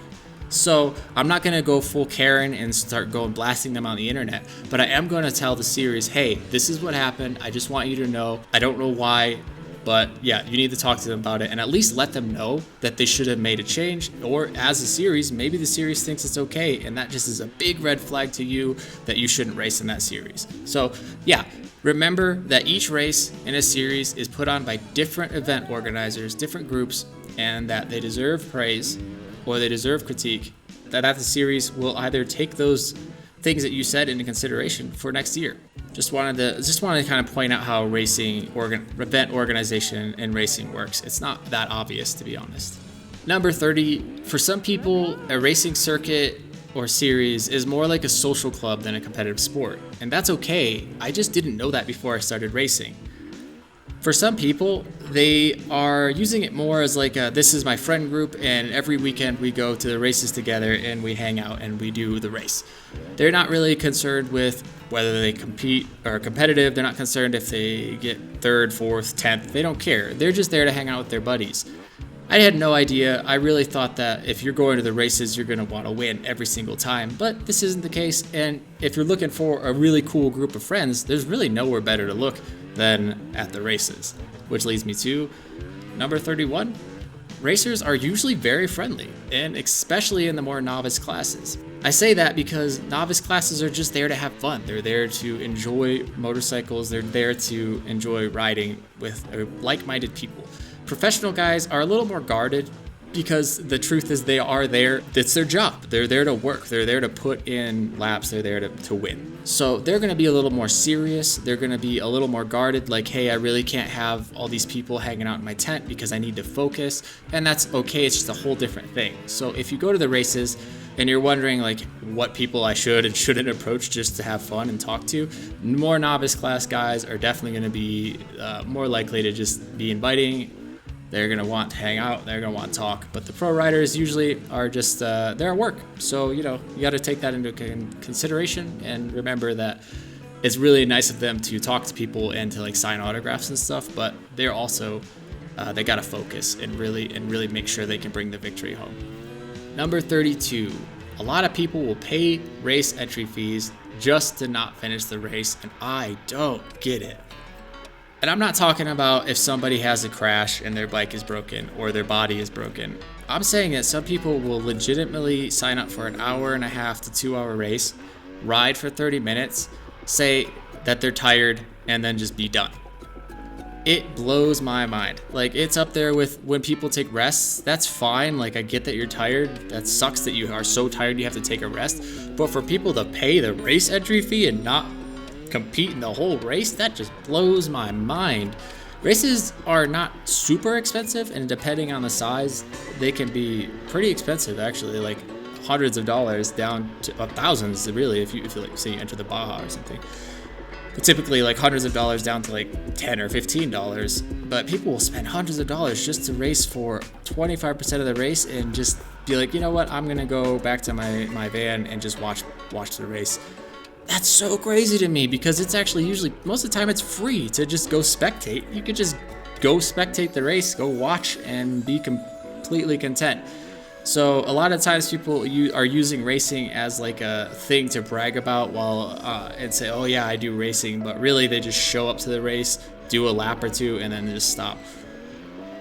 So I'm not going to go full Karen and start going blasting them on the internet, but I am going to tell the series, hey, this is what happened. I just want you to know. I don't know why, but yeah, you need to talk to them about it and at least let them know that they should have made a change. Or as a series, maybe the series thinks it's okay, and that just is a big red flag to you that you shouldn't race in that series. So yeah, remember that each race in a series is put on by different event organizers, different groups, and that they deserve praise or they deserve critique, that the series will either take those things that you said into consideration for next year. Just wanted to kind of point out how event organization and racing works. It's not that obvious, to be honest. Number 30, for some people, a racing circuit or series is more like a social club than a competitive sport. And that's okay. I just didn't know that before I started racing. For some people, they are using it more as like this is my friend group, and every weekend we go to the races together and we hang out and we do the race. They're not really concerned with whether they compete or are competitive. They're not concerned if they get third, fourth, 10th. They don't care. They're just there to hang out with their buddies. I had no idea. I really thought that if you're going to the races, you're going to want to win every single time, but this isn't the case. And if you're looking for a really cool group of friends, there's really nowhere better to look than at the races, which leads me to number 31. Racers are usually very friendly, and especially in the more novice classes. I say that because novice classes are just there to have fun. They're there to enjoy motorcycles. They're there to enjoy riding with like-minded people. Professional guys are a little more guarded because the truth is they are there. It's their job. They're there to work. They're there to put in laps. They're there to win. So they're going to be a little more serious. They're going to be a little more guarded. Like, hey, I really can't have all these people hanging out in my tent because I need to focus. And that's okay. It's just a whole different thing. So if you go to the races and you're wondering like what people I should and shouldn't approach just to have fun and talk to, more novice class guys are definitely going to be more likely to just be inviting. They're going to want to hang out. They're going to want to talk. But the pro riders usually are just, they're at work. So, you got to take that into consideration and remember that it's really nice of them to talk to people and to like sign autographs and stuff. But they're also, they got to focus and really make sure they can bring the victory home. Number 32, a lot of people will pay race entry fees just to not finish the race. And I don't get it. And I'm not talking about if somebody has a crash and their bike is broken or their body is broken. I'm saying that some people will legitimately sign up for an hour and a half to 2 hour race, ride for 30 minutes, say that they're tired, and then just be done. It blows my mind. Like, it's up there with when people take rests. That's fine. Like, I get that you're tired. That sucks that you are so tired you have to take a rest. But for people to pay the race entry fee and not compete in the whole race, that just blows my mind. Races are not super expensive, and depending on the size, they can be pretty expensive actually, like hundreds of dollars down to thousands really if you like say you enter the Baja or something. But typically like hundreds of dollars down to like $10 or $15, but people will spend hundreds of dollars just to race for 25% of the race and just be like, you know what, I'm gonna go back to my van and just watch the race. That's so crazy to me because it's actually usually, most of the time it's free to just go spectate. You could just go spectate the race, go watch, and be completely content. So a lot of times people are using racing as like a thing to brag about and say, oh yeah, I do racing, but really they just show up to the race, do a lap or two, and then just stop.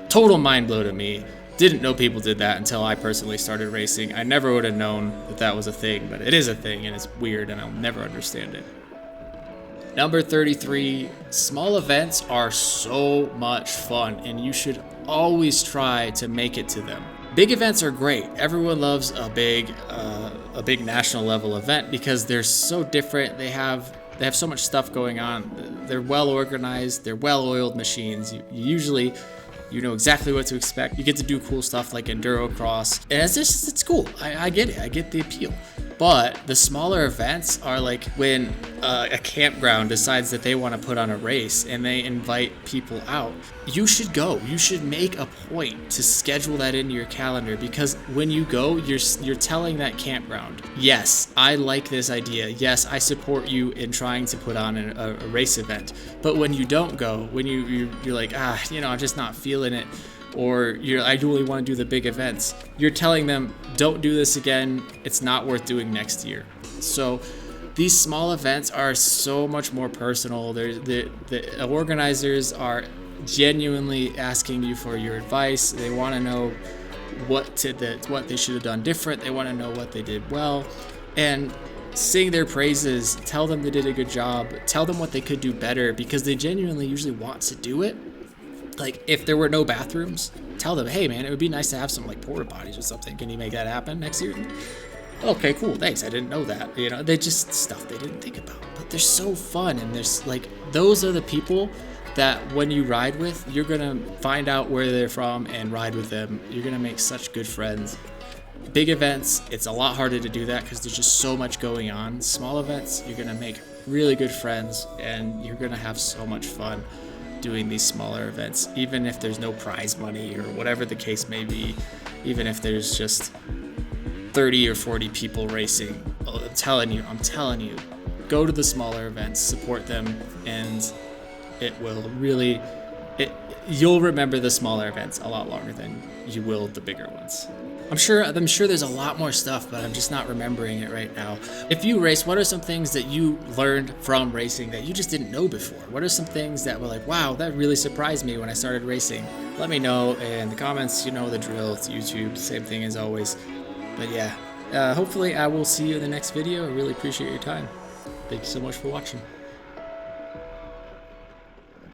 Total mind blow to me. Didn't know people did that until I personally started racing. I never would have known that was a thing, but it is a thing and it's weird and I'll never understand it. Number 33, small events are so much fun and you should always try to make it to them. Big events are great. Everyone loves a big national level event because they're so different. They have so much stuff going on. They're well organized. They're well-oiled machines. You know exactly what to expect. You get to do cool stuff like enduro cross. And it's cool. I get it. I get the appeal. But the smaller events are like when a campground decides that they want to put on a race and they invite people out. You should go. You should make a point to schedule that into your calendar because when you go, you're telling that campground, yes, I like this idea. Yes, I support you in trying to put on a race event. But when you don't go, when you're like, I'm just not feeling it, or I only want to do the big events. You're telling them, don't do this again. It's not worth doing next year. So these small events are so much more personal. The organizers are genuinely asking you for your advice. They want to know what they should have done different. They want to know what they did well, and sing their praises. Tell them they did a good job. Tell them what they could do better, because they genuinely usually want to do it. Like, if there were no bathrooms, tell them, hey man, it would be nice to have some like porta potties or something. Can you make that happen next year? Okay, cool, thanks. I didn't know that. They just stuff they didn't think about, but they're so fun. And there's like, those are the people that when you ride with, you're gonna find out where they're from and ride with them. You're gonna make such good friends. Big events, it's a lot harder to do that because there's just so much going on. Small events, you're gonna make really good friends, and you're gonna have so much fun doing these smaller events, even if there's no prize money or whatever the case may be, even if there's just 30 or 40 people racing. I'm telling you, go to the smaller events, support them, and it will really, you'll remember the smaller events a lot longer than you will the bigger ones. I'm sure there's a lot more stuff, but I'm just not remembering it right now. If you race, what are some things that you learned from racing that you just didn't know before? What are some things that were like, wow, that really surprised me when I started racing? Let me know in the comments. You know the drill. It's YouTube, same thing as always. But yeah, hopefully I will see you in the next video. I really appreciate your time. Thank you so much for watching.